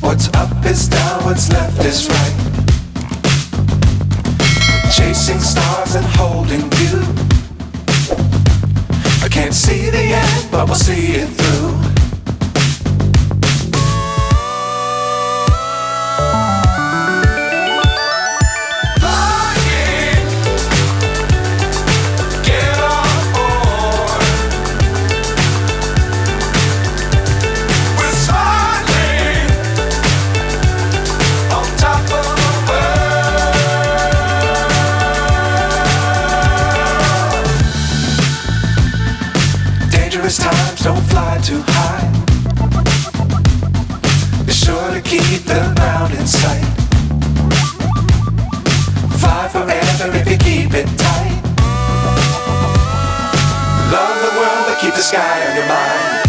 What's up is down, what's left is right. Chasing stars and holding you. I can't see the end, but we'll see it through. Times don't fly too high. Be sure to keep the ground in sight. Fly forever if you keep it tight. Love the world but keep the sky on your mind.